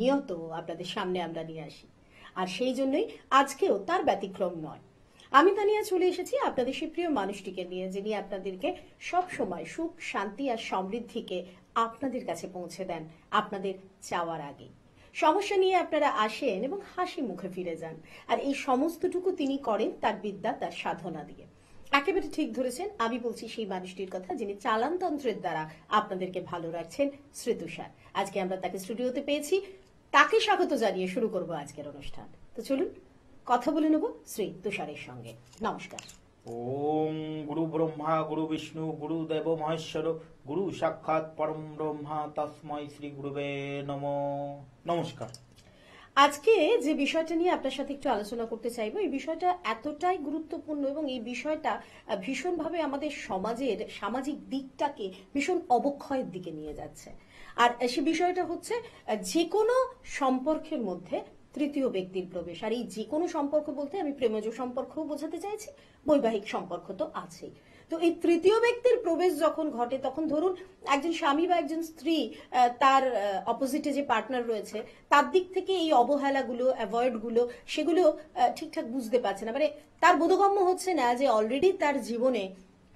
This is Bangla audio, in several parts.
নিয়ত আপনাদের সামনে আমরা নিয়ে আসি, আর সেই জন্যই আজকেও তার ব্যতিক্রম নয়। আমি তানিয়া চলে এসেছি আপনাদের সেই প্রিয় মানুষটিকে নিয়ে, যিনি আপনাদেরকে সব সময় সুখ, শান্তি আর সমৃদ্ধিকে আপনাদের কাছে পৌঁছে দেন আপনাদের চাওয়ার আগে। সমস্যা নিয়ে আপনারা আসেন এবং হাসি মুখে ফিরে যান, আর এই সমস্তটুকু তিনি করেন তার বিদ্যা, তার সাধনা দিয়ে। একেবারে ঠিক ধরেছেন, আমি বলছি সেই মানুষটির কথা যিনি চালানতন্ত্রের দ্বারা আপনাদেরকে ভালো রাখছেন, শ্রী তুষার। আজকে আমরা তাকে স্টুডিওতে পেয়েছি, তাকে স্বাগত জানিয়ে শুরু করব আজকের অনুষ্ঠান। তো চলুন কথা বলে নেব শ্রী তুষারের সঙ্গে। নমস্কার। ওম গুরু ব্রহ্মা গুরু বিষ্ণু গুরুদেব মহেশ্বর গুরু সাক্ষাৎ পরম ব্রহ্মা তস্মৈ শ্রী গুরুবে নমঃ। নমস্কার। আজকে যে বিষয়টা নিয়ে আপনার সাথে একটু আলোচনা করতে চাইবো, এই বিষয়টা এতটাই গুরুত্বপূর্ণ এবং এই বিষয়টা ভীষণভাবে আমাদের সমাজের সামাজিক দিকটাকে ভীষণ অবক্ষয়ের দিকে নিয়ে যাচ্ছে। আর সে বিষয়টা হচ্ছে যে কোনো সম্পর্কের মধ্যে তৃতীয় ব্যক্তির প্রবেশ। আর এই যে কোনো সম্পর্ক বলতে আমি প্রেমজ সম্পর্কও বোঝাতে চাইছি, বৈবাহিক সম্পর্ক তো আছেই। তো এই তৃতীয় ব্যক্তির প্রবেশ যখন ঘটে, তখন ধরুন একজন স্বামী বা একজন স্ত্রী তার অপোজিটে যে পার্টনার রয়েছে তার দিক থেকে এই অবহেলাগুলো, অ্যাভয়েডগুলো, সেগুলো ঠিকঠাক বুঝতে পারছে না। মানে তার বোধগম্য হচ্ছে না যে অলরেডি তার জীবনে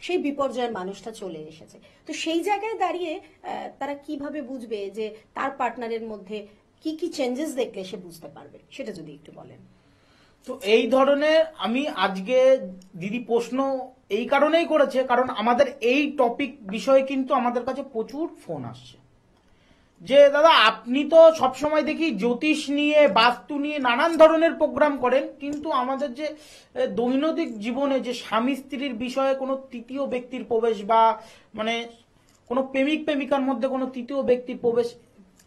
সেই বিপর্যয়ের মানুষটা চলে এসেছে। তো সেই জায়গায় দাঁড়িয়ে তারা কিভাবে বুঝবে যে তার পার্টনারের মধ্যে কি কি চেঞ্জেস দেখলে সে বুঝতে পারবে, সেটা যদি একটু বলেন। তো এই ধরনের আমি আজকে দিদি প্রশ্ন এই কারণেই করেছে, কারণ আমাদের এই টপিক বিষয়ে কিন্তু আমাদের কাছে প্রচুর ফোন আসছে যে দাদা আপনি তো সবসময় দেখি জ্যোতিষ নিয়ে, বাস্তু নিয়ে নানান ধরনের প্রোগ্রাম করেন, কিন্তু আমাদের যে দৈনন্দিন জীবনে যে স্বামী স্ত্রীর বিষয়ে কোনো তৃতীয় ব্যক্তির প্রবেশ বা মানে কোনো প্রেমিক প্রেমিকার মধ্যে কোনো তৃতীয় ব্যক্তির প্রবেশ,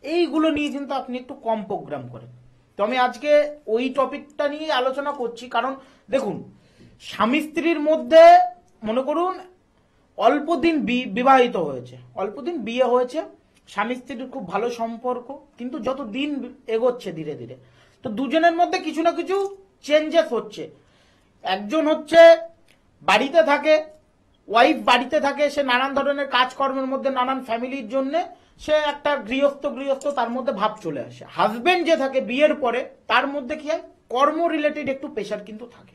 এইগুলো নিয়ে কিন্তু আপনি একটু কম প্রোগ্রাম করেন। তো আমি আজকে ওই টপিকটা নিয়ে আলোচনা করছি। কারণ দেখুন, স্বামী স্ত্রীর মধ্যে মনে করুন অল্প দিন বিবাহিত হয়েছে, অল্প দিন বিয়ে হয়েছে, স্বামী স্ত্রীর খুব ভালো সম্পর্ক, কিন্তু যত দিন এগোচ্ছে ধীরে ধীরে তো দুজনের মধ্যে কিছু না কিছু চেঞ্জেস হচ্ছে। একজন হচ্ছে বাড়িতে থাকে, ওয়াইফ বাড়িতে থাকে, সে নানান ধরনের কাজকর্মের মধ্যে নানান ফ্যামিলির জন্য সে একটা গৃহস্থ তার মধ্যে ভাব চলে আসে। হাজবেন্ড যে থাকে বিয়ের পরে তার মধ্যে কি হয়, কর্ম রিলেটেড একটু প্রেশার কিন্তু থাকে,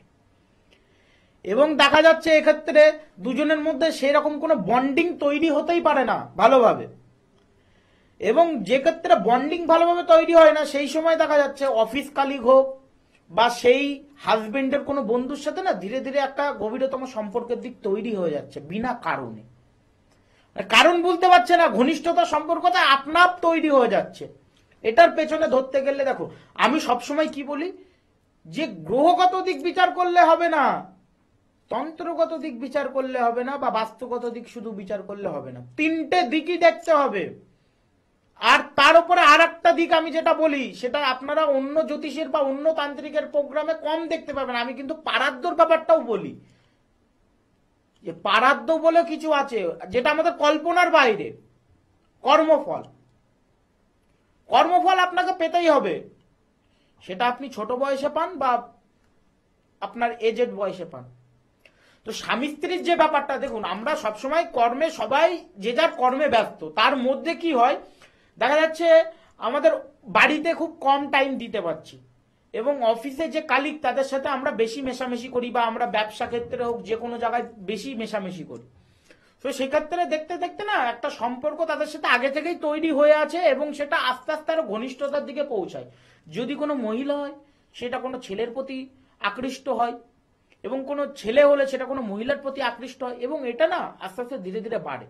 এবং দেখা যাচ্ছে এক্ষেত্রে দুজনের মধ্যে সেরকম কোনো বন্ডিং তৈরি হতেই পারে না ভালোভাবে। এবং যে ক্ষেত্রে বন্ডিং ভালোভাবে তৈরি হয় না, সেই সময় দেখা যাচ্ছে অফিস কালিগ হোক বা সেই হাজবেন্ডের কোনো বন্ধুর সাথে না ধীরে ধীরে একটা গভীরতম সম্পর্কের দিক তৈরি হয়ে যাচ্ছে বিনা কারণে। কারণ বলতে পারছে না, ঘনিষ্ঠতা সম্পর্কটা আপনার তৈরি হয়ে যাচ্ছে। এটার পেছনে ধরতে গেলে দেখো, আমি সবসময় কি বলি যে গ্রহগত দিক বিচার করলে হবে না, তন্ত্রগত দিক বিচার করলে হবে না, বা বাস্তুগত দিক শুধু বিচার করলে হবে না, তিনটে দিকই দেখতে হবে। আর তার উপরে আর একটা দিক আমি যেটা বলি সেটা আপনারা অন্য জ্যোতিষের বা অন্য তান্ত্রিকের প্রোগ্রামে কম দেখতে পাবেন। আমি কিন্তু পারাদ্যর ব্যাপারটাও বলি, যে পারাদ্য বলে কিছু আছে যেটা আমাদের কল্পনার বাইরে। কর্মফল, কর্মফল আপনাকে পেতেই হবে, সেটা আপনি ছোট বয়সে পান বা আপনার এজেড বয়সে পান। তো স্বামী স্ত্রীর যে ব্যাপারটা দেখুন, আমরা সবসময় কর্মে, সবাই যে যার কর্মে ব্যস্ত, তার মধ্যে কি হয় দেখা যাচ্ছে আমাদের বাড়িতে খুব কম টাইম দিতে পারছি, এবং অফিসে যে কালিগ তাদের সাথে আমরা বেশি মেশামেশি করি, বা আমরা ব্যবসা ক্ষেত্রে হোক যে কোনো জায়গায় বেশি মেশামেশি করি। তো সেক্ষেত্রে দেখতে দেখতে না একটা সম্পর্ক তাদের সাথে আগে থেকেই তৈরি হয়ে আছে, এবং সেটা আস্তে আস্তে আরো ঘনিষ্ঠতার দিকে পৌঁছায়। যদি কোনো মহিলা হয় সেটা কোনো ছেলের প্রতি আকৃষ্ট হয়, এবং কোনো ছেলে হলে সেটা কোনো মহিলার প্রতি আকৃষ্ট হয়, এবং এটা না আস্তে আস্তে ধীরে ধীরে বাড়ে।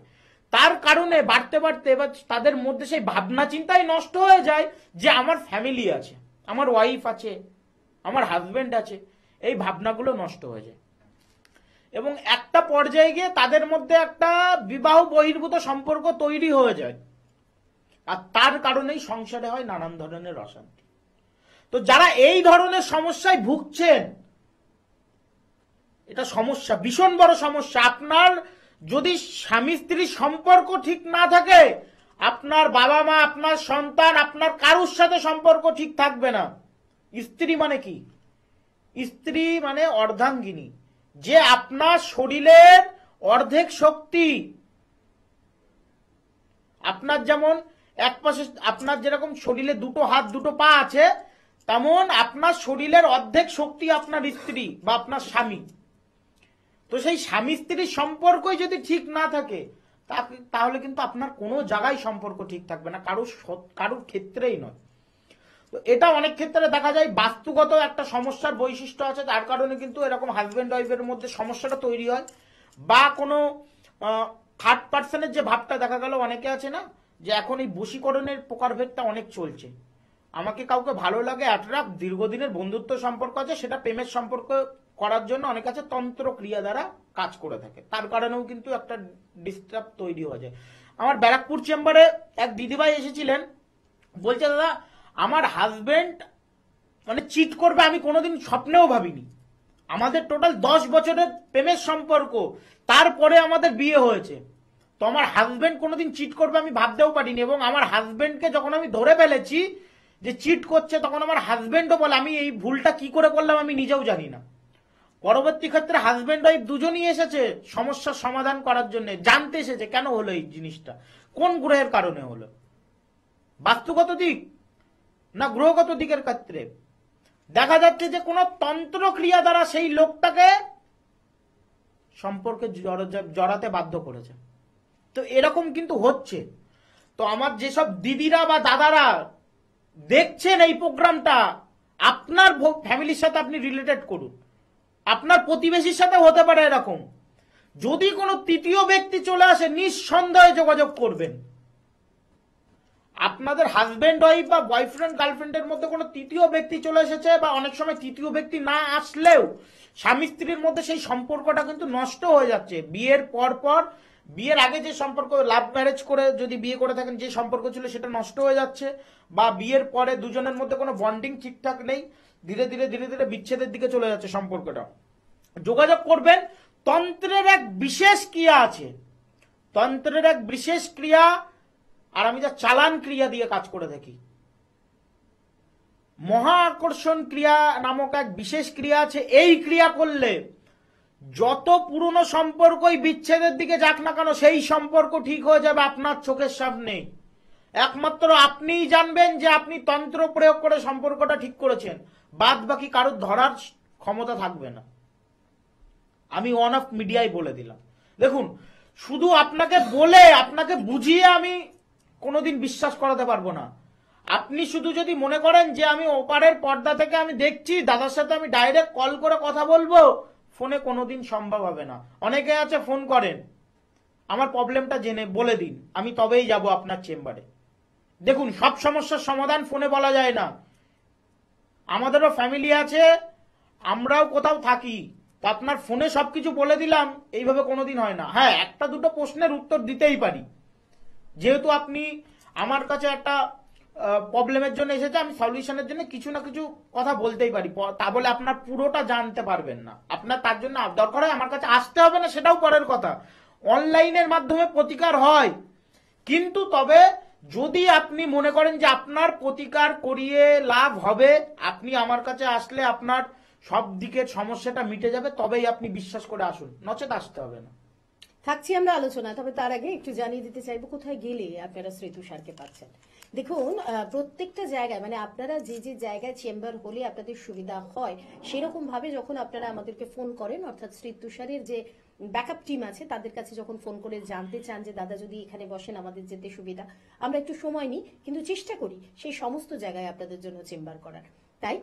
তার কারণে বাড়তে বাড়তে এবার তাদের মধ্যে সেই ভাবনা চিন্তাই নষ্ট হয়ে যায় যে আমার ফ্যামিলি আছে, আমার ওয়াইফ আছে, আমার হাজবেন্ড আছে, এই ভাবনাগুলো নষ্ট হয়ে যায়, এবং একটা পর্যায়ে গিয়ে তাদের মধ্যে একটা বিবাহ বহির্ভূত সম্পর্ক তৈরি হয়ে যায়, আর তার কারণেই সংসারে হয় নানান ধরনের অশান্তি। তো যারা এই ধরনের সমস্যায় ভুগছেন, এটা সমস্যা, ভীষণ বড় সমস্যা। আপনার যদি স্বামী স্ত্রীর সম্পর্ক ঠিক না থাকে, আপনার বাবা মা, আপনার সন্তান, আপনার কারুর সাথে সম্পর্ক ঠিক থাকবে না। স্ত্রী মানে কি? স্ত্রী মানে অর্ধাঙ্গিনী, যে আপনার শরীরের অর্ধেক শক্তি। আপনার যেমন এক পাশে আপনার যেরকম শরীরে দুটো হাত দুটো পা আছে, তেমন আপনার শরীরের অর্ধেক শক্তি আপনার স্ত্রী বা আপনার স্বামী। তো সেই স্বামী স্ত্রীর সম্পর্কই যদি ঠিক না থাকে, তাহলে কিন্তু আপনার কোনো জায়গায় সম্পর্ক ঠিক থাকবে না, কারোর ক্ষেত্রেই নয়। তো এটা অনেক ক্ষেত্রে দেখা যায় বাস্তুগত একটা সমস্যার বৈশিষ্ট্য আছে, তার কারণে কিন্তু এরকম হাজবেন্ড ওয়াইফের মধ্যে সমস্যাটা তৈরি হয়। বা কোনো থার্ড পার্সনের যে ভাবটা দেখা গেল, অনেকে আছে না যে এখন এই বশীকরণের প্রকারভেদটা অনেক চলছে। আমাকে কাউকে ভালো লাগে, অ্যাট্রাক্ট, দীর্ঘদিনের বন্ধুত্ব সম্পর্ক আছে, সেটা প্রেমের সম্পর্ক করার জন্য অনেক আছে তন্ত্র ক্রিয়া দ্বারা কাজ করে থাকে, তার কারণেও কিন্তু একটা ডিস্টার্ব তৈরি হয়ে যায়। আমার ব্যারাকপুর চেম্বারে এক দিদিভাই এসেছিলেন, বলছে দাদা আমার হাজবেন্ড মানে চিট করবে আমি কোনোদিন স্বপ্নেও ভাবিনি। আমাদের টোটাল 10 বছরের প্রেমের সম্পর্ক, তারপরে আমাদের বিয়ে হয়েছে। তো আমার হাজবেন্ড কোনোদিন চিট করবে আমি ভাবতেও পারিনি। এবং আমার হাজবেন্ডকে যখন আমি ধরে ফেলেছি যে চিট করছে, তখন আমার হাজবেন্ডও বলে আমি এই ভুলটা কি করে করলাম আমি নিজেও জানি না। পরবর্তী ক্ষেত্রে হাজবেন্ড ওয়াইফ দুজনই এসেছে সমস্যার সমাধান করার জন্য, জানতে এসেছে কেন হলো এই জিনিসটা, কোন গ্রহের কারণে হলো, বাস্তুগত দিক না গ্রহগত দিকের ক্ষেত্রে। দেখা যাচ্ছে যে কোন তন্ত্র ক্রিয়া দ্বারা সেই লোকটাকে সম্পর্কে জড়াতে বাধ্য করেছে। তো এরকম কিন্তু হচ্ছে। তো আমার যেসব দিদিরা বা দাদারা দেখছেন এই প্রোগ্রামটা, আপনার ফ্যামিলির সাথে আপনি রিলেটেড করুন, আপনার প্রতিবেশীর সাথে হতে পারে এরকম। যদি কোনো তৃতীয় ব্যক্তি চলে আসে, নিঃসন্দেহে যোগাযোগ করবেন। আপনাদের হাজবেন্ড ওয়াইফ বা বয়ফ্রেন্ড গার্লফ্রেন্ডের মধ্যে কোনো তৃতীয় ব্যক্তি চলে এসেছে, বা অনেক সময় তৃতীয় ব্যক্তি না আসলেও স্বামী স্ত্রীর মধ্যে সেই সম্পর্কটা কিন্তু নষ্ট হয়ে যাচ্ছে। বিয়ের পর বিয়ের আগে যে সম্পর্ক, লাভ ম্যারেজ করে যদি বিয়ে করে থাকেন, যে সম্পর্ক ছিল সেটা নষ্ট হয়ে যাচ্ছে, বা বিয়ের পরে দুজনের মধ্যে কোনো বন্ডিং ঠিকঠাক নেই, ধীরে ধীরে বিচ্ছেদের দিকে চলে যাচ্ছে সম্পর্কটা। যোগাযোগ করবেন। তন্ত্রের এক বিশেষ ক্রিয়া আছে, তন্ত্রের এক বিশেষ ক্রিয়া, আর আমি যা চালান ক্রিয়া দিয়ে কাজ করে থাকি। মহা আকর্ষণ ক্রিয়া নামক এক বিশেষ ক্রিয়া আছে। এই ক্রিয়া করলে যত পুরনো সম্পর্কই বিচ্ছেদের দিকে যাক না কেন, সেই সম্পর্ক ঠিক হয়ে যাবে আপনার চোখের সামনে। একমাত্র আপনিই জানবেন যে আপনি তন্ত্র প্রয়োগ করে সম্পর্কটা ঠিক করেছেন, বাদ বাকি কারোর ধরার ক্ষমতা থাকবে না। আমি অন অফ মিডিয়ায় বলে দিলাম। দেখুন, শুধু আপনাকে বলে আপনাকে বুঝিয়ে আমি কোনোদিন বিশ্বাস করাতে পারবো না। আপনি শুধু যদি মনে করেন যে আমি ওপারের পর্দা থেকে আমি দেখছি, দাদার সাথে আমি ডাইরেক্ট কল করে কথা বলবো, ফোনে কোনোদিন সম্ভব হবে না। অনেকে আছে ফোন করেন, আমার প্রবলেমটা জেনে বলে দিন, আমি তবেই যাব আপনার চেম্বারে। দেখুন, সব সমস্যার সমাধান ফোনে বলা যায় না। আমাদেরও ফ্যামিলি আছে, আমরাও কোথাও থাকি, তো আপনার ফোনে সবকিছু বলে দিলাম এইভাবে কোনোদিন হয় না। হ্যাঁ, একটা দুটো প্রশ্নের উত্তর দিতেই পারি, যেহেতু আপনি আমার কাছে একটা প্রবলেমের জন্য এসেছে, আমি সলিউশনের জন্য কিছু না কিছু কথা বলতেই পারি। তা বলে আপনার পুরোটা জানতে পারবেন না। আপনার তার জন্য দরকার হয় আমার কাছে আসতে হবে না, সেটাও পরের কথা। অনলাইনের মাধ্যমে প্রতিকার হয়, কিন্তু তবে যদি আপনি মনে করেন যে আপনার প্রতিকার করিয়ে লাভ হবে, আপনি আমার কাছে আসলে আপনার সব দিকের সমস্যাটা মিটে যাবে, তবেই আপনি বিশ্বাস করে আসুন, নচেত আসতে হবে না। থাকছি আমরা আলোচনা। তবে তার আগে একটু জানিয়ে দিতে চাইবো কোথায় গেলে আপনারা শ্রী তুষারকে পাচ্ছেন। দেখুন, প্রত্যেকটা জায়গায় মানে আপনারা যে যে জায়গায় চেম্বার হলে আপনাদের সুবিধা হয়, সেরকম ভাবে যখন আপনারা আমাদেরকে ফোন করেন, অর্থাৎ শ্রী তুষারের যে ব্যাকআপ টিম আছে তাদের কাছে যখন ফোন করে জানতে চান যে দাদা যদি এখানে বসেন আমাদের যেতে সুবিধা, আমরা একটু সময় নিই, কিন্তু চেষ্টা করি সেই সমস্ত জায়গায় আপনাদের জন্য চেম্বার করার। তাই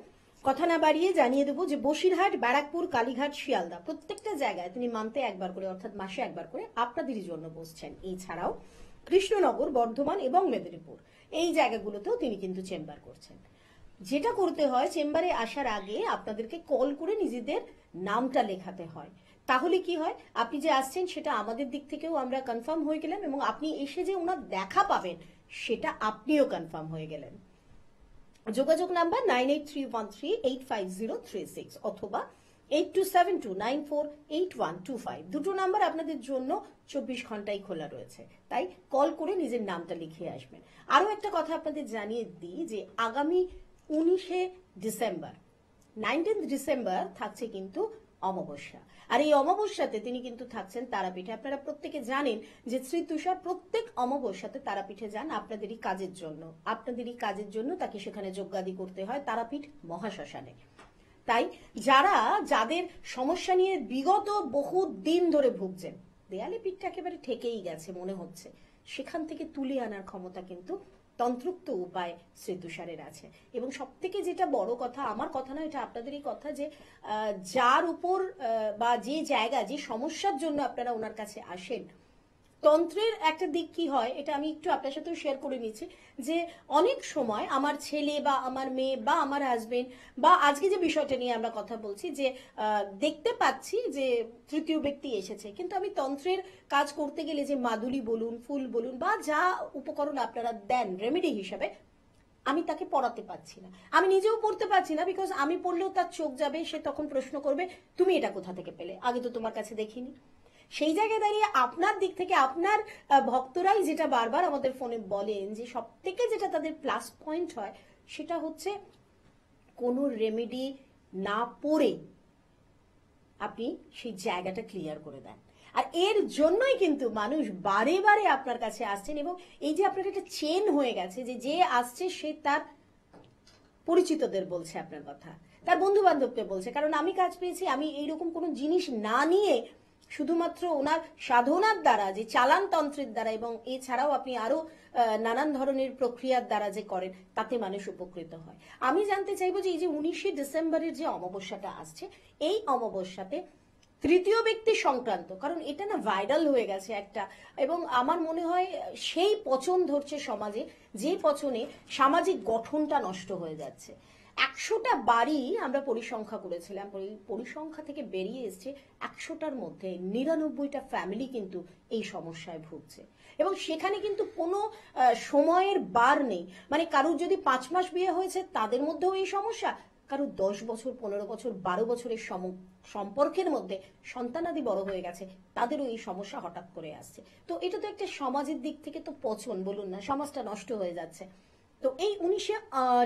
কথা না বাড়িয়ে জানিয়ে দেবো যে বসিরহাট, ব্যারাকপুর, কালীঘাট, শিয়ালদা প্রত্যেকটা জায়গায় তিনি মান্থে একবার করে অর্থাৎ মাসে একবার করে আপনাদেরই জন্য বসছেন। এছাড়াও কৃষ্ণনগর, বর্ধমান এবং মেদিনীপুর এই জায়গাগুলোতেও তিনি কিন্তু চেম্বার করছেন। যেটা করতে হয়, চেম্বারে আসার আগে আপনাদেরকে কল করে নিজেদের নামটা লেখাতে হয়। তাহলে কি হয়, আপনি যে আসছেন সেটা আমাদের দিক থেকেও আমরা কনফার্ম হয়ে গেলাম, এবং আপনি এসে যে ওনার দেখা পাবেন সেটা আপনিও কনফার্ম হয়ে গেলেন। যোগাযোগ নাম্বার 9831385036 অথবা 8272948125। দুটো নাম্বার আপনাদের জন্য 24 ঘন্টাই খোলা রয়েছে, তাই কল করে নিজের নামটা লিখিয়ে আসবেন। আরো একটা কথা আপনাদের জানিয়ে দিই যে আগামী 19 ডিসেম্বর 19 ডিসেম্বর থাকছে কিন্তু অমাবস্যা। আর এই অমাবস্যাতে তিনি কিন্তু থাকছেন তারাপীঠে। আপনারা প্রত্যেকে জানেন যে শ্রী তুষার প্রত্যেক অমাবস্যাতে তারাপীঠে যান আপনাদেরই কাজের জন্য। আপনাদেরই কাজের জন্য তাকে সেখানে যজ্ঞাদি করতে হয় তারাপীঠ মহাশ্মশানে। তাই যাদের সমস্যা নিয়ে বিগত বহু দিন ধরে ভুগছেন, দেয়ালে পিঠটা একেবারে ঠেকেই গেছে মনে হচ্ছে, সেখান থেকে তুলে আনার ক্ষমতা কিন্তু তন্ত্রোক্ত উপায় শ্রী তুষারের আছে। এবং সব থেকে যেটা বড় কথা, আমার কথা না, এটা আপনাদেরই কথা, যে যার উপর বা যে জায়গা, যে সমস্যার জন্য আপনারা ওনার কাছে আসেন, তন্ত্রের একটা দিক কি হয় এটা আমি একটু আপনার সাথেও শেয়ার করে নিচ্ছি। যে অনেক সময় আমার ছেলে বা আমার মেয়ে বা আমার হাজবেন্ড বা আজকে যে বিষয়টা নিয়ে আমরা কথা বলছি, যে দেখতে পাচ্ছি যে তৃতীয় ব্যক্তি এসেছে, কিন্তু আমি তন্ত্রের কাজ করতে গেলে যে মাদুলি বলুন, ফুল বলুন বা যা উপকরণ আপনারা দেন রেমেডি হিসাবে, আমি তাকে পড়াতে পারছি না, আমি নিজেও পড়তে পারছি না। বিকজ আমি পড়লেও তার চোখ যাবে, সে তখন প্রশ্ন করবে তুমি এটা কোথা থেকে পেলে, আগে তো তোমার কাছে দেখিনি। সেই জায়গায় দাঁড়িয়ে আপনার দিক থেকে আপনার ভক্তরাই যেটা বারবার আমাদের ফোনে বলেন যে সব থেকে যেটা তাদের প্লাস পয়েন্ট হয়, সেটা হচ্ছে কোনো রেমেডি না পড়ে আপনি সেই জায়গাটা ক্লিয়ার করে দেন। আর এর জন্যই কিন্তু মানুষ বারে বারে আপনার কাছে আসছেন। এবং এই যে আপনার একটা চেন হয়ে গেছে, যে আসছে সে তার পরিচিতদের বলছে আপনার কথা, তার বন্ধু বান্ধবকে বলছে। কারণ আমি কাজ পেয়েছি, আমি এইরকম কোনো জিনিস না নিয়ে শুধুমাত্র ওনার সাধনার দ্বারা, যে চালান তন্ত্রের দ্বারা, এবং এছাড়াও আপনি আরো নানান ধরনের প্রক্রিয়ার দ্বারা যে করেন, তাতে মানুষ উপকৃত হয়। আমি জানতে চাইবো যে এই যে 19শে ডিসেম্বরের যে অমাবস্যাটা আসছে, এই অমাবস্যাতে তৃতীয় ব্যক্তি সংক্রান্ত, কারণ এটা না ভাইরাল হয়ে গেছে একটা, এবং আমার মনে হয় সেই পচন ধরছে সমাজে, যে পচনে সামাজিক গঠনটা নষ্ট হয়ে যাচ্ছে। 100টা বাড়ি আমরা পরিসংখ্যা করেছিলাম, পরিসংখ্যা থেকে বেরিয়ে এসছে 100টার মধ্যে 99টা ফ্যামিলি কিন্তু এই সমস্যায় ভুগছে। এবং সেখানে কিন্তু কোনো সময়ের বার নেই, মানে কারুর যদি 5 মাস বিয়ে হয়েছে তাদের মধ্যেও এই সমস্যা, কারো 10 বছর, 15 বছর, 12 বছরের সম্পর্কের মধ্যে সন্তানাদি বড় হয়ে গেছে, তাদেরও এই সমস্যা হঠাৎ করে আসছে। তো এটা তো একটা সমাজের দিক থেকে তো পচন, বলুন না, সমাজটা নষ্ট হয়ে যাচ্ছে। তো এই 19শে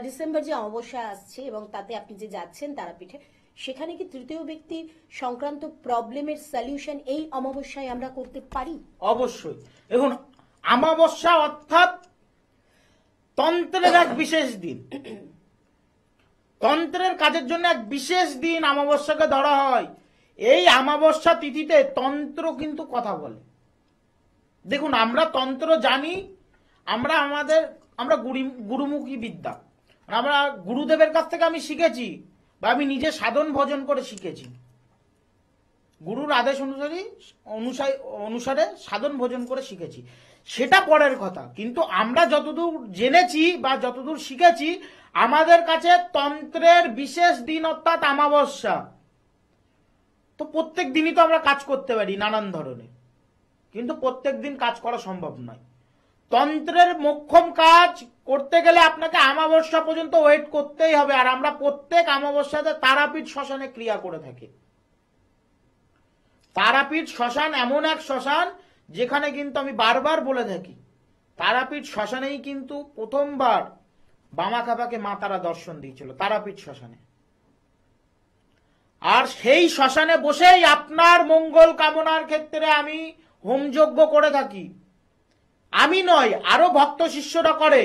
ডিসেম্বর যে অমাবস্যা আসছে এবং তাতে আপনি যে যাচ্ছেন তারাপীঠে, সেখানে কি তৃতীয় ব্যক্তির সংক্রান্ত প্রবলেমের সলিউশন এই অমাবস্যায় আমরা করতে পারি? অবশ্যই। দেখুন, অমাবস্যা অর্থাৎ তন্ত্রের এক বিশেষ দিন, তন্ত্রের কাজের জন্য এক বিশেষ দিন অমাবস্যাকে ধরা হয়। এই অমাবস্যা তিথিতে তন্ত্র কিন্তু কথা বলে। দেখুন, আমরা তন্ত্র জানি, আমরা গুরুমুখী বিদ্যা, আমরা গুরুদেবের কাছ থেকে আমি শিখেছি, বা আমি নিজে সাধন ভজন করে শিখেছি, গুরুর আদেশ অনুসারে সাধন ভজন করে শিখেছি, সেটা পরের কথা। কিন্তু আমরা যতদূর জেনেছি বা যতদূর শিখেছি, আমাদের কাছে তন্ত্রের বিশেষ দিন অর্থাৎ অমাবস্যা, তো প্রত্যেক দিনই তো আমরা কাজ করতে পারি নানান ধরনের, কিন্তু প্রত্যেক দিন কাজ করা সম্ভব নয়। তন্ত্রের মোক্ষম কাজ করতে গেলে আপনাকে অমাবস্যা পর্যন্ত ওয়েট করতেই হবে। আর আমরা প্রত্যেক অমাবস্যাতে তারাপীঠ শ্মশানে ক্রিয়া করে থাকি। তারাপীঠ শ্মশান এমন এক শ্মশান যেখানে কিন্তু আমি বারবার বলে থাকি, তারাপীঠ শ্মশানেই কিন্তু প্রথমবার বামাখ্যাপাকে মা তারা দর্শন দিয়েছিল, তারাপীঠ শ্মশানে। আর সেই শ্মশানে বসেই আপনার মঙ্গল কামনার ক্ষেত্রে আমি হোমযজ্ঞ করে থাকি। আমি নয়, আরো ভক্ত শিষ্যরা করে।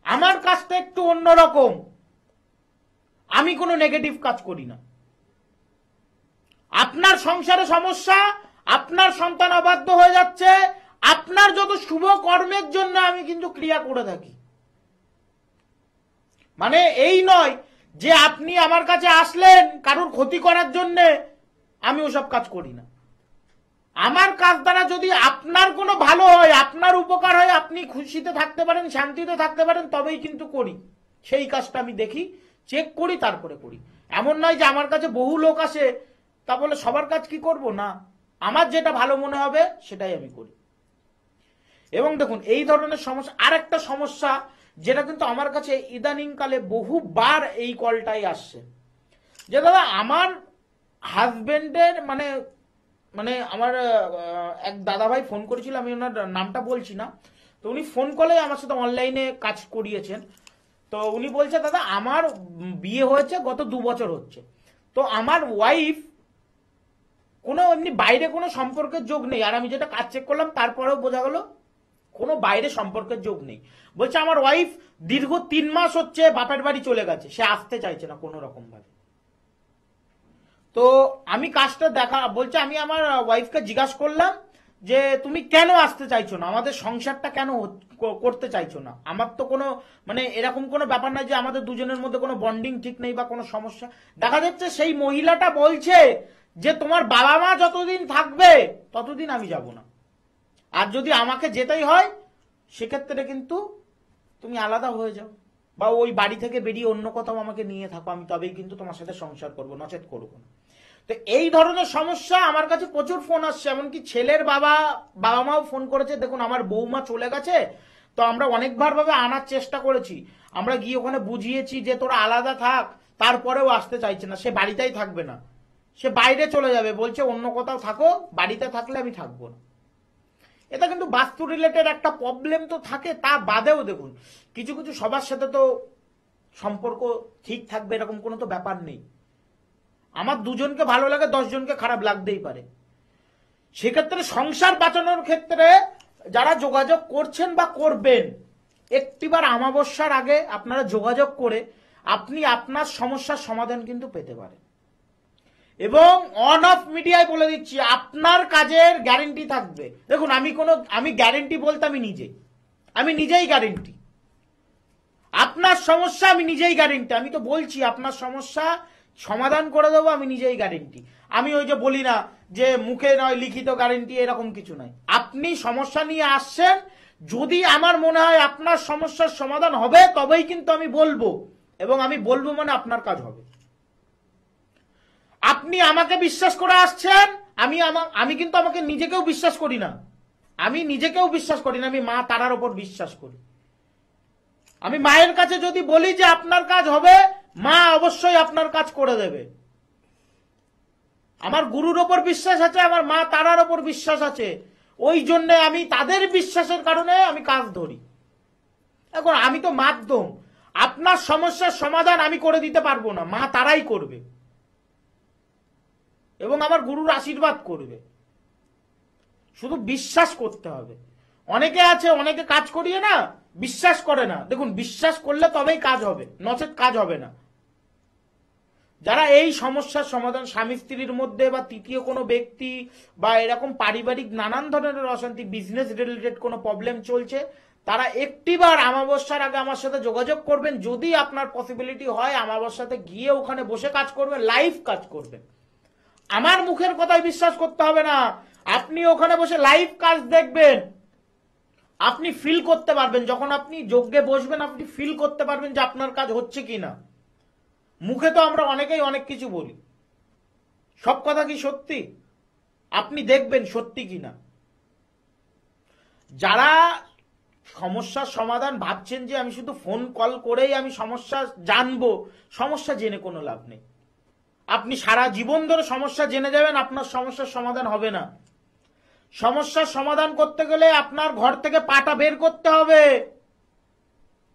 আমার কাজটা একটু অন্যরকম, আমি কোনো নেগেটিভ কাজ করি না। আপনার সংসারে সমস্যা, আপনার সন্তান অবাধ্য হয়ে যাচ্ছে, আপনার যত শুভ কর্মের জন্য আমি কিন্তু ক্রিয়া করে থাকি। মানে এই নয় যে আপনি আমার কাছে আসলেন কারোর ক্ষতি করার জন্য, আমি ওসব কাজ করি না। আমার কাজ দ্বারা যদি আপনার কোনো ভালো হয়, আপনার উপকার হয়, আপনি খুশিতে থাকতে পারেন, শান্তিতে থাকতে পারেন, তবেই কিন্তু করি। সেই কাজটা আমি দেখি, চেক করি, তারপরে করি। এমন নয় যে আমার কাছে বহু লোক আসে তা বলে সবার কাজ কি করব না, আমার যেটা ভালো মনে হবে সেটাই আমি করি। এবং দেখুন, এই ধরনের সমস্যা, আর একটা সমস্যা যেটা কিন্তু আমার কাছে ইদানিং কালে বহুবার এই কলটাই আসছে, যে দাদা আমার হাজবেন্ডের মানে আমার এক দাদাভাই ফোন করেছিল, আমি ওনার নামটা বলছি না, তো উনি ফোন কলে আমার সাথে অনলাইনে কাজ করিয়েছেন। তো উনি বলছে দাদা আমার বিয়ে হয়েছে গত 2 বছর হচ্ছে, তো আমার ওয়াইফ কোনো এমনি বাইরে কোনো সম্পর্কের যোগ নেই, আর আমি যেটা কাজ চেক করলাম তারপরেও বোঝা গেল কোনো বাইরে সম্পর্কের যোগ নেই। বলছে আমার ওয়াইফ দীর্ঘ 3 মাস হচ্ছে বাপের বাড়ি চলে গেছে, সে আসতে চাইছে না কোনো রকম ভাবে। তো আমি কাজটা বলছে আমি আমার ওয়াইফকে জিজ্ঞাসা করলাম যে তুমি কেন আসতে চাইছো না, আমাদের সংসারটা কেন করতে চাইছো না? আমার তো কোনো মানে এরকম কোনো ব্যাপার নাই যে আমাদের দুজনের মধ্যে কোনো বন্ডিং ঠিক নেই বা কোনো সমস্যা। দেখা যাচ্ছে সেই মহিলাটা বলছে যে তোমার বাবা মা যতদিন থাকবে ততদিন আমি যাব না, আর যদি আমাকে যেতেই হয় সেক্ষেত্রে কিন্তু তুমি আলাদা হয়ে যাও বা ওই বাড়ি থেকে বেরিয়ে অন্য কোথাও আমাকে নিয়ে থাকো, আমি তবেই কিন্তু তোমার সাথে সংসার করবো, নচেত করবো না। তো এই ধরনের সমস্যা আমার কাছে প্রচুর ফোন আসছে, এমনকি ছেলের বাবা মাও ফোন করেছে, দেখুন আমার বৌমা চলে গেছে, তো আমরা অনেকবার ভাবে আনার চেষ্টা করেছি, আমরা গিয়ে ওখানে বুঝিয়েছি যে তোরা আলাদা থাক, তারপরেও আসতে চাইছে না, সে বাড়িতেই থাকবে না, সে বাইরে চলে যাবে, বলছে অন্য কোথাও থাকো, বাড়িতে থাকলে আমি থাকবো না। এটা কিন্তু বাস্তু রিলেটেড একটা প্রবলেম তো থাকে, তা বাদেও দেখুন কিছু কিছু সবার সাথে তো সম্পর্ক ঠিক থাকবে এরকম কোনো তো ব্যাপার নেই। আমার দুজনকে ভালো লাগে, 10 জনকে খারাপ লাগতেই পারে। সেক্ষেত্রে সংসার বাঁচানোর ক্ষেত্রে যারা যোগাযোগ করছেন বা করবেন, একটিবার অমাবস্যার আগে আপনারা যোগাযোগ করে আপনি আপনার সমস্যার সমাধান কিন্তু পেতে পারেন। এবং অন অফ মিডিয়ায় বলে দিচ্ছি আপনার কাজের গ্যারেন্টি থাকবে। দেখুন আমি গ্যারেন্টি বলতে আমি নিজেই গ্যারেন্টি, আপনার সমস্যা আমি নিজেই গ্যারেন্টি, আমি তো বলছি আপনার সমস্যা সমাধান করে দেবো, আমি নিজেই গ্যারেন্টি। আমি ওই যে বলি না যে মুখে নয় লিখিত গ্যারেন্টি, এরকম কিছু নাই। আপনি সমস্যা নিয়ে আসছেন, যদি আমার মনে হয় আপনার সমস্যার সমাধান হবে তবেই কিন্তু আমি বলবো, এবং আমি বলবো মানে আপনার কাজ হবে। আপনি আমাকে বিশ্বাস করে আসছেন, আমি কিন্তু আমাকে নিজেকেও বিশ্বাস করি না, আমি মা তারার উপর বিশ্বাস করি। আমি মায়ের কাছে যদি বলি যে আপনার কাজ হবে, মা অবশ্যই আপনার কাজ করে দেবে। আমার গুরুর ওপর বিশ্বাস আছে, আমার মা তারার ওপর বিশ্বাস আছে, ওই জন্য আমি তাদের বিশ্বাসের কারণে আমি কাজ ধরি। এখন আমি তো মাধ্যম, আপনার সমস্যার সমাধান আমি করে দিতে পারবো না, মা তারাই করবে এবং আমার গুরুর আশীর্বাদ করবে। শুধু বিশ্বাস করতে হবে। অনেকে আছে, অনেকে কাজ করিয়ে না বিশ্বাস করে না। দেখুন বিশ্বাস করলে তবেই কাজ হবে, নচেত কাজ হবে না। যারা এই সমস্যার সমাধান স্বামী স্ত্রীর মধ্যে বা তৃতীয় কোনো ব্যক্তি বা এরকম পারিবারিক নানান ধরনের অশান্তি, বিজনেস রিলেটেড কোনো প্রবলেম চলছে, তারা একটিবার অমাবস্যার আগে আমার সাথে যোগাযোগ করবেন। যদি আপনার পসিবিলিটি হয় অমাবস্যাতে গিয়ে ওখানে বসে কাজ করবেন, লাইভ কাজ করবেন। আমার মুখের কথায় বিশ্বাস করতে হবে না, আপনি ওখানে বসে লাইভ কাজ দেখবেন, আপনি ফিল করতে পারবেন। যখন আপনি যজ্ঞে বসবেন আপনি ফিল করতে পারবেন যে আপনার কাজ হচ্ছে কিনা। মুখে তো আমরা অনেকেই অনেক কিছু বলি, সব কথা কি সত্যি? আপনি দেখবেন সত্যি কিনা। যারা সমস্যার সমাধান ভাবছেন যে আমি শুধু ফোন কল করেই আমি সমস্যা জানবো, সমস্যা জেনে কোনো লাভ নেই। আপনি সারা জীবন ধরে সমস্যা জেনে যাবেন, আপনার সমস্যার সমাধান হবে না। সমস্যার সমাধান করতে গেলে আপনার ঘর থেকে পাটা বের করতে হবে,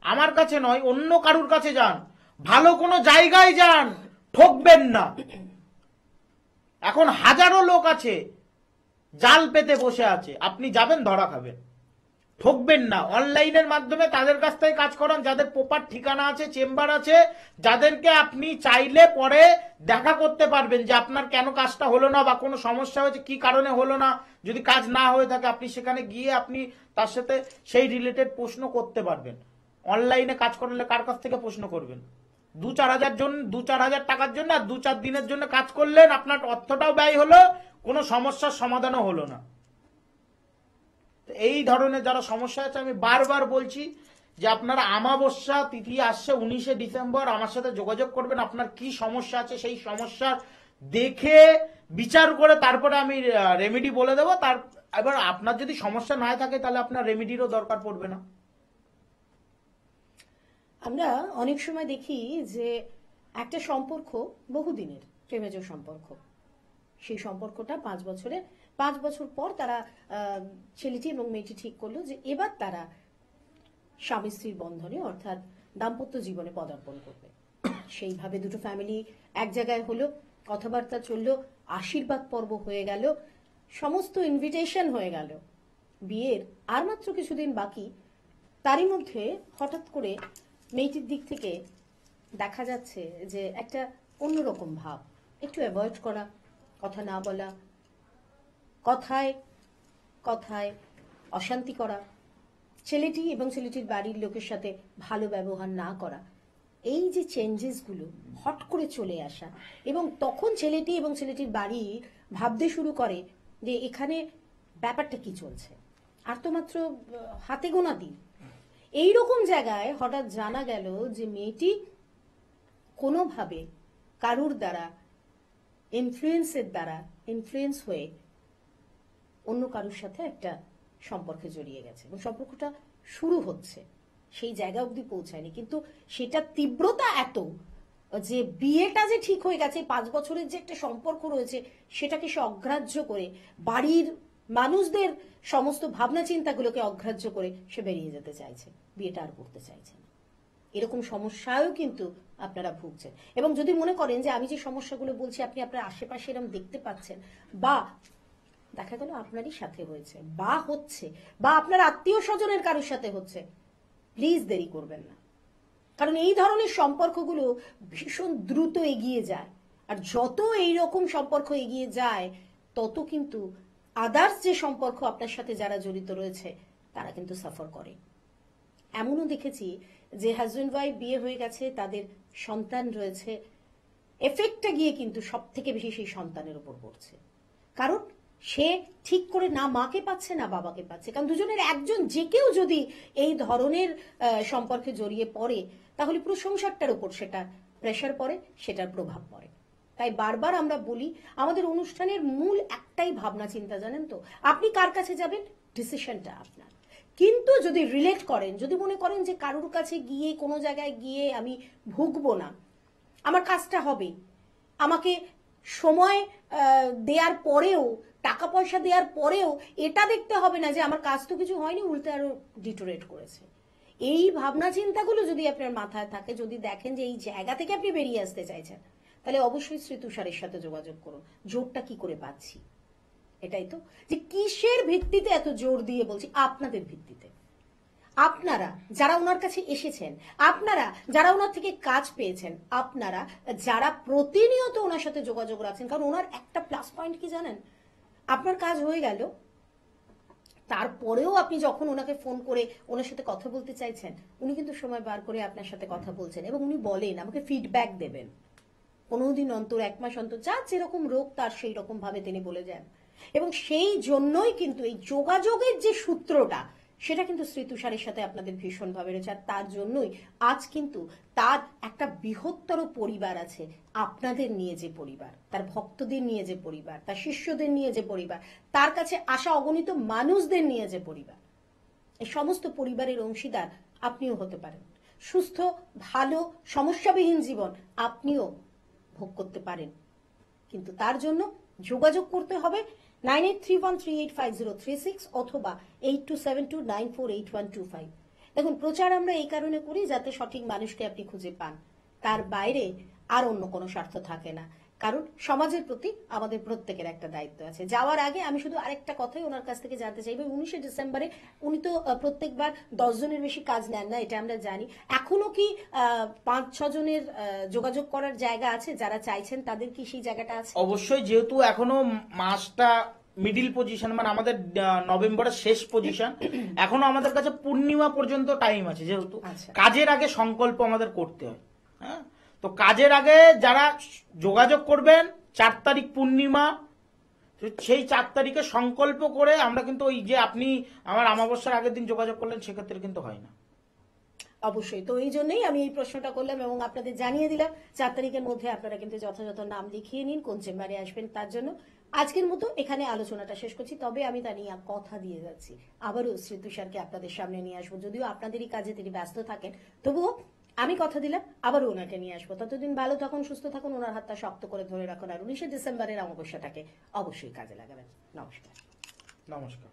আমার কাছে নয়, অন্য কারুর কাছে যান, ভালো কোনো জায়গায় যান, ঠকবেন না। এখন হাজারো লোক আছে জাল পেতে বসে আছে, আপনি যাবেন ধরা খাবেন। ঠকবেন না, অনলাইনের মাধ্যমে তাদের কাছ থেকে কাজ করান যাদের প্রপার ঠিকানা আছে, চেম্বার আছে, যাদেরকে আপনি চাইলে পরে দেখা করতে পারবেন যে আপনার কেন কাজটা হলো না বা কোনো সমস্যা হয়েছে, কি কারণে হলো না। যদি কাজ না হয়ে থাকে আপনি সেখানে গিয়ে আপনি তার সাথে সেই রিলেটেড প্রশ্ন করতে পারবেন। অনলাইনে কাজ করলে কার কাছ থেকে প্রশ্ন করবেন? 2-4 হাজার টাকার জন্য আর 2-4 দিনের জন্য কাজ করলেন, আপনার অর্থটাও ব্যয় হলো, কোনো সমস্যার সমাধানও হলো না। এই ধরনের যারা সমস্যা আছে, আমি বারবার বলছি যে আপনারা অমাবস্যা তিথি আসছে 19শে ডিসেম্বর, আমার সাথে যোগাযোগ করবেন। আপনার কি সমস্যা আছে সেই সমস্যার দেখে বিচার করে তারপরে আমি রেমেডি বলে দেবো। এবার আপনার যদি সমস্যা না থাকে তাহলে আপনার রেমেডিরও দরকার পড়বে না। আমরা অনেক সময় দেখি যে একটা সম্পর্ক বহুদিনের প্রেমেজ সম্পর্ক, সেই সম্পর্কটা 5 বছর পর তারা ছেলেটি এবং মেয়েটি ঠিক করলো যে এবার তারা স্বামী স্ত্রীর বন্ধনে অর্থাৎ দাম্পত্য জীবনে পদার্পণ করবে। সেইভাবে দুটো ফ্যামিলি এক জায়গায় হলো, কথাবার্তা চললো, আশীর্বাদ পর্ব হয়ে গেল, সমস্ত ইনভিটেশন হয়ে গেল, বিয়ের আর মাত্র কিছুদিন বাকি। তারই মধ্যে হঠাৎ করে মেয়েটির দিক থেকে দেখা যাচ্ছে যে একটা অন্যরকম ভাব, একটু অ্যাভয়েড করা, কথা না বলা, কথায় কথায় অশান্তি করা, ছেলেটি এবং ছেলেটির বাড়ির লোকের সাথে ভালো ব্যবহার না করা, এই যে চেঞ্জেসগুলো হট করে চলে আসা, এবং তখন ছেলেটি এবং ছেলেটির বাড়ি ভাবতে শুরু করে যে এখানে ব্যাপারটা কি চলছে, আর তো মাত্র হাতে গোনা দিন। এইরকম জায়গায় হঠাৎ জানা গেল যে মেয়েটি কোনোভাবে কারুর দ্বারা ইনফ্লুয়েন্স হয়ে অন্য কারুর সাথে একটা সম্পর্কে জড়িয়ে গেছে, এবং সম্পর্কটা শুরু হচ্ছে, সেই জায়গা অবধি পৌঁছায়নি, কিন্তু সেটা তীব্রতা এত যে বিয়েটা যে ঠিক হয়ে গেছে, 5 বছরের যে একটা সম্পর্ক রয়েছে সেটাকে সে অগ্রাহ্য করে, বাড়ির মানুষদের সমস্ত ভাবনা চিন্তাগুলোকে অগ্রাহ্য করে সে বেরিয়ে যেতে চাইছে, বিয়েটা আর করতে চাইছে না। এরকম সমস্যায়ও কিন্তু আপনারা ভুগছেন, এবং যদি মনে করেন যে আমি যে সমস্যাগুলো বলছি আপনি আপনার আশেপাশে এরকম দেখতে পাচ্ছেন, বা দেখা গেল আপনারই সাথে হয়েছে বা হচ্ছে, বা আপনার আত্মীয় স্বজনের কারোর সাথে হচ্ছে, প্লিজ দেরি করবেন না, কারণ এই ধরনের সম্পর্কগুলো ভীষণ দ্রুত এগিয়ে যায়, আর যত এইরকম সম্পর্ক এগিয়ে যায় তত কিন্তু আদার্স যে সম্পর্ক আপনার সাথে যারা জড়িত রয়েছে তারা কিন্তু সাফার করে। এমনও দেখেছি যে হাজব্যান্ড ওয়াইফ বিয়ে হয়ে গেছে, তাদের সন্তান রয়েছে, এফেক্টটা গিয়ে কিন্তু সব থেকে বেশি সেই সন্তানের উপর পড়ছে, কারণ সে ঠিক করে না মাকে পাচ্ছে না বাবাকে পাচ্ছে, কারণ দুজনের একজন যে কেউ যদি এই ধরনের সম্পর্কে জড়িয়ে পড়ে তাহলে পুরো সংসারটার উপর সেটা প্রেশার পড়ে, সেটার প্রভাব পড়ে। তাই বারবার আমরা বলি আমাদের অনুষ্ঠানের মূল একটাই ভাবনা চিন্তা, জানেন তো, আপনি কার কাছে যাবেন ডিসিশনটা আপনার, কিন্তু যদি রিলেট করেন, যদি মনে করেন যে কারোর কাছে গিয়ে কোনো জায়গায় গিয়ে আমি ভুগবো না, আমার কাজটা হবে, আমাকে সময় দেওয়ার পরেও, টাকা পয়সা দেওয়ার পরেও এটা দেখতে হবে না যে আমার কাজ তো কিছু হয়নি, উল্টে আরো ডিটোরেট করেছে, এই ভাবনা চিন্তাগুলো যদি আপনার মাথায় থাকে, যদি দেখেন যে এই জায়গা থেকে আপনি বেরিয়ে আসতে চাইছেন, তাহলে অবশ্যই শ্রী তুষারের সাথে যোগাযোগ করুন। জোরটা কি করে পাচ্ছি, এটাই তো, যে কিসের ভিত্তিতে এত জোর দিয়ে বলছি, আপনাদের ভিত্তিতে। আপনারা যারা ওনার কাছে এসেছেন, আপনারা যারা ওনার থেকে কাজ পেয়েছেন, আপনারা যারা প্রতিনিয়ত ওনার সাথে যোগাযোগ রাখছেন, কারণ ওনার একটা প্লাস পয়েন্ট কি জানেন, আপনার কাজ হয়ে গেল, তারপরেও আপনি যখন ওনাকে ফোন করে ওনার সাথে কথা বলতে চাইছেন, উনি কিন্তু সময় বার করে আপনার সাথে কথা বলছেন, এবং উনি বলেন আমাকে ফিডব্যাক দেবেন 15 দিন অন্তর, 1 মাস অন্তর, যার যেরকম রোগ তার সেই রকম ভাবে তিনি বলে যান, এবং সেই জন্যই কিন্তু এই যোগাযোগের যে সূত্রটা সেটা কিন্তু শ্রী তুষারের সাথে আপনাদের ভীষণভাবে রয়েছে, আর তার জন্যই আজ কিন্তু তার একটা বৃহত্তর পরিবার আছে, আপনাদের নিয়ে যে পরিবার, তার ভক্তদের নিয়ে যে পরিবার, তার শিষ্যদের নিয়ে যে পরিবার, তার কাছে আসা অগণিত মানুষদের নিয়ে যে পরিবার, এই সমস্ত পরিবারের অংশীদার আপনিও হতে পারেন। সুস্থ, ভালো, সমস্যাবিহীন জীবন আপনিও ভোগ করতে পারেন, কিন্তু তার জন্য যোগাযোগ করতে হবে 9831385036 অথবা 8272948125। দেখুন, প্রচার আমরা এই কারণে করি যাতে সঠিক মানুষকে আপনি খুঁজে পান, তার বাইরে আর অন্য কোনো স্বার্থ থাকে না, কারণ সমাজের প্রতি আমাদের প্রত্যেকের একটা দায়িত্ব আছে। যাওয়ার আগে আমি শুধু আরেকটা কথাই ওনার কাছ থেকে জানতে চাইবো, 19শে ডিসেম্বরে উনি তো প্রত্যেকবার 10 জনের বেশি কাজ নেন না, এটা আমরা জানি, এখনো কি 5-6 জনের যোগাযোগ করার জায়গা আছে, যারা চাইছেন তাদের কি সেই জায়গাটা আছে? অবশ্যই, যেহেতু এখনো মাসটা মিডিল পজিশন, মানে আমাদের নভেম্বরের শেষ পজিশন, এখনো আমাদের কাছে পূর্ণিমা পর্যন্ত টাইম আছে, যেহেতু কাজের আগে সংকল্প আমাদের করতে হয়। হ্যাঁ, তো কাজের আগে যারা যোগাযোগ করবেন 4 তারিখ পূর্ণিমা, সেই 4 তারিখে সংকল্প করে আমরা কিন্তু ওই যে আপনি আমার অমাবস্যার আগের দিন যোগাযোগ করলেন সেক্ষেত্রে কিন্তু হয় না। অবশ্যই, তো এই জন্যই আমি এই প্রশ্নটা করলাম এবং আপনাদের জানিয়ে দিলাম 4 তারিখের মধ্যে আপনারা কিন্তু যথাযথ নাম লিখিয়ে নিন, কোন চেম্বারে আসবেন তার জন্য। আজকের মতো এখানে আলোচনাটা শেষ করছি, তবে আমি তা নিয়ে কথা দিয়ে যাচ্ছি আবারও শ্রী তুষারকে আপনাদের সামনে নিয়ে আসবো, যদিও আপনাদেরই কাজে তিনি ব্যস্ত থাকেন, তবুও আমি কথা দিলাম আবারও ওনাকে নিয়ে আসবো। ততদিন ভালো থাকুন, সুস্থ থাকুন, ওনার হাতটা শক্ত করে ধরে রাখুন, আর 19শে ডিসেম্বরের অমাবস্যাটাকে অবশ্যই কাজে লাগাবেন। নমস্কার। নমস্কার।